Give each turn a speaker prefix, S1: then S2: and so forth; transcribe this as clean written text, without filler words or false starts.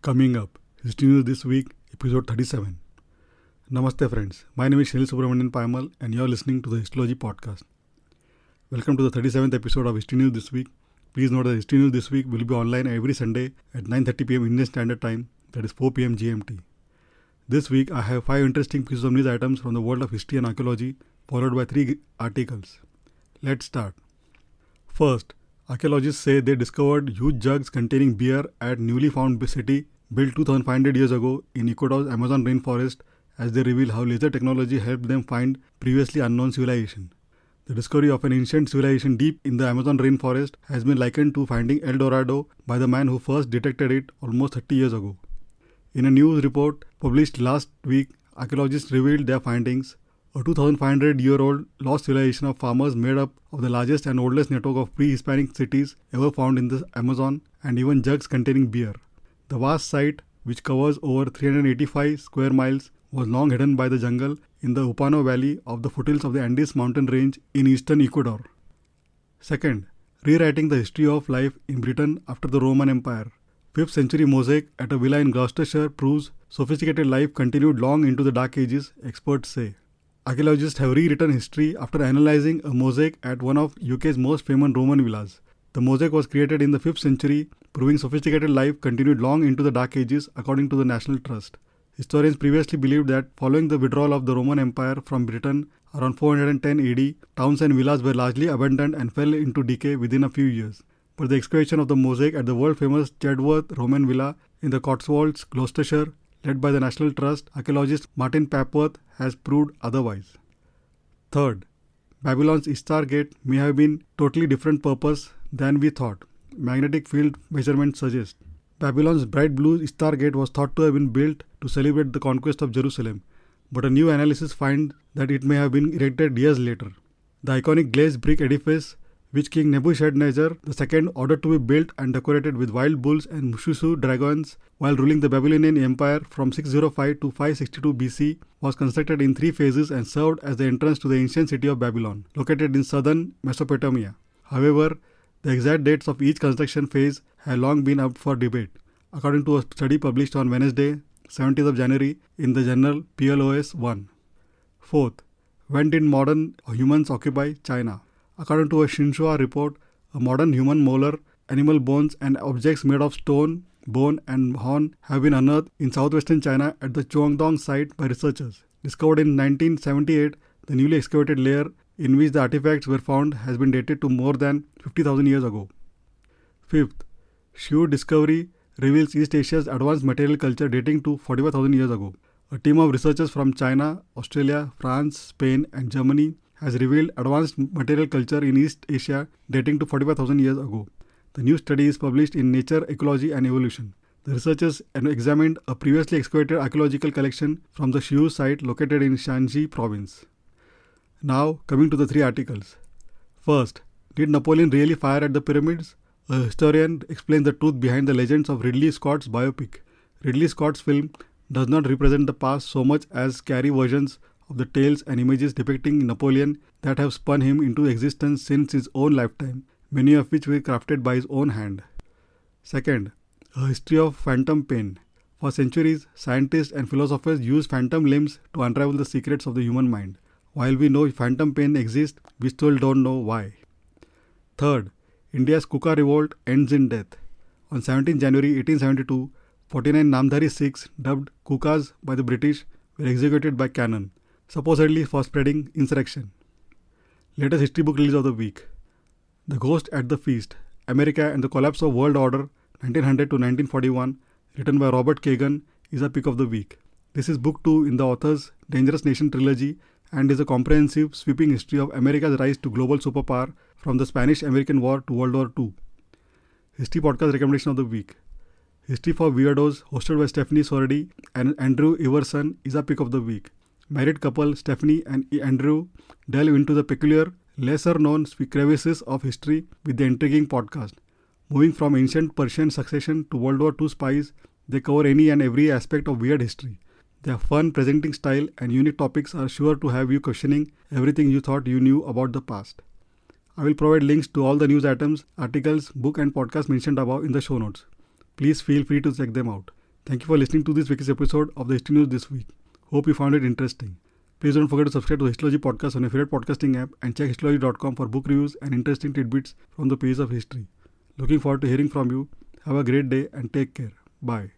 S1: Coming up, History News This Week, Episode 37. Namaste friends, my name is Shinil Subramanian Paimal and you are listening to the Histology Podcast. Welcome to the 37th episode of History News This Week. Please note that History News This Week will be online every Sunday at 9:30 pm Indian Standard Time, that is 4 pm GMT. This week I have 5 interesting pieces of news items from the world of history and archaeology, followed by 3 articles. Let's start. First, archaeologists say they discovered huge jugs containing beer at newly found city built 2500 years ago in Ecuador's Amazon rainforest, as they reveal how laser technology helped them find previously unknown civilization. The discovery of an ancient civilization deep in the Amazon rainforest has been likened to finding El Dorado by the man who first detected it almost 30 years ago. In a news report published last week, archaeologists revealed their findings. A 2500-year-old lost civilization of farmers made up of the largest and oldest network of pre-Hispanic cities ever found in the Amazon, and even jugs containing beer. The vast site, which covers over 385 square miles, was long hidden by the jungle in the Upano Valley of the foothills of the Andes mountain range in eastern Ecuador. Second, rewriting the history of life in Britain after the Roman Empire. 5th century mosaic at a villa in Gloucestershire proves sophisticated life continued long into the Dark Ages, experts say. Archaeologists have rewritten history after analyzing a mosaic at one of UK's most famous Roman villas. The mosaic was created in the 5th century, proving sophisticated life continued long into the Dark Ages, according to the National Trust. Historians previously believed that following the withdrawal of the Roman Empire from Britain around 410 AD, towns and villas were largely abandoned and fell into decay within a few years. But the excavation of the mosaic at the world-famous Chedworth Roman Villa in the Cotswolds, Gloucestershire, led by the National Trust archaeologist Martin Papworth, has proved otherwise. Third, Babylon's Ishtar Gate may have been totally different purpose than we thought, magnetic field measurements suggest. Babylon's bright blue Ishtar Gate was thought to have been built to celebrate the conquest of Jerusalem, but a new analysis finds that it may have been erected years later. The iconic glazed brick edifice, which King Nebuchadnezzar II ordered to be built and decorated with wild bulls and Mushusu dragons while ruling the Babylonian Empire from 605 to 562 BC, was constructed in 3 phases and served as the entrance to the ancient city of Babylon, located in southern Mesopotamia. However, the exact dates of each construction phase have long been up for debate, according to a study published on Wednesday, 17th of January, in the journal PLOS 1. Fourth, when did modern humans occupy China? According to a Xinhua report, a modern human molar, animal bones and objects made of stone, bone and horn have been unearthed in southwestern China at the Chuangdong site by researchers. Discovered in 1978, the newly excavated layer in which the artifacts were found has been dated to more than 50,000 years ago. Fifth, Shu discovery reveals East Asia's advanced material culture dating to 45,000 years ago. A team of researchers from China, Australia, France, Spain and Germany has revealed advanced material culture in East Asia dating to 45,000 years ago. The new study is published in Nature, Ecology and Evolution. The researchers examined a previously excavated archaeological collection from the Xiu site located in Shanxi province. Now, coming to the 3 articles. First, did Napoleon really fire at the pyramids? A historian explains the truth behind the legends of Ridley Scott's biopic. Ridley Scott's film does not represent the past so much as carry versions of the tales and images depicting Napoleon that have spun him into existence since his own lifetime, many of which were crafted by his own hand. Second, a history of phantom pain. For centuries, scientists and philosophers used phantom limbs to unravel the secrets of the human mind. While we know phantom pain exists, we still don't know why. Third, India's Kuka revolt ends in death. On 17 January 1872, 49 Namdhari Sikhs, dubbed Kukas by the British, were executed by cannon, supposedly for spreading insurrection. Latest history book release of the week. The Ghost at the Feast, America and the Collapse of World Order, 1900 to 1941, written by Robert Kagan, is a pick of the week. This is book 2 in the author's Dangerous Nation trilogy and is a comprehensive, sweeping history of America's rise to global superpower from the Spanish-American War to World War II. History podcast recommendation of the week. History for Weirdos, hosted by Stephanie Sordi and Andrew Iverson, is a pick of the week. Married couple Stephanie and Andrew delve into the peculiar, lesser-known crevices of history with the intriguing podcast. Moving from ancient Persian succession to World War II spies, they cover any and every aspect of weird history. Their fun presenting style and unique topics are sure to have you questioning everything you thought you knew about the past. I will provide links to all the news items, articles, book and podcast mentioned above in the show notes. Please feel free to check them out. Thank you for listening to this week's episode of the History News This Week. Hope you found it interesting. Please don't forget to subscribe to the Histology podcast on your favorite podcasting app and check histology.com for book reviews and interesting tidbits from the pages of history. Looking forward to hearing from you. Have a great day and take care. Bye.